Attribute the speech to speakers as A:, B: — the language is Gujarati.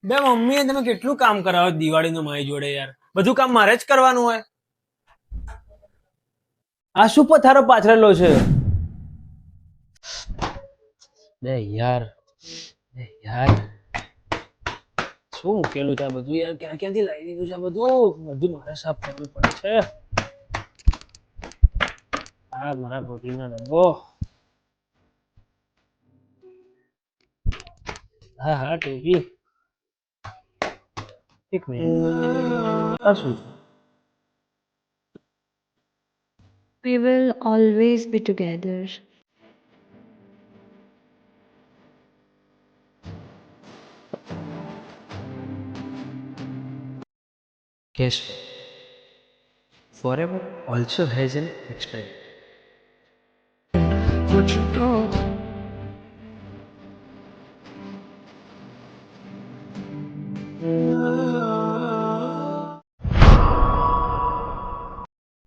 A: બે મમ્મીએ તમે કેટલું કામ કરાવો દિવાળીનું મારી જોડે યાર. બધું કામ મારે જ કરવાનું હોય. આ શું પથારો પાથરેલો છે? બે યાર, બે યાર, શું મૂકેલું છે આ બધું યાર? ક્યાં ક્યાંથી લાવી દીધું છે આ બધું? બધું મારે સાફ કરવું પડે છે. આ મારા પ્રોટીનનો ડબ્બો. હા હા, ટોપી. એક મિનિટ, આ શું?
B: We will always be together.
C: Guess forever also has an expiry.
D: Would you go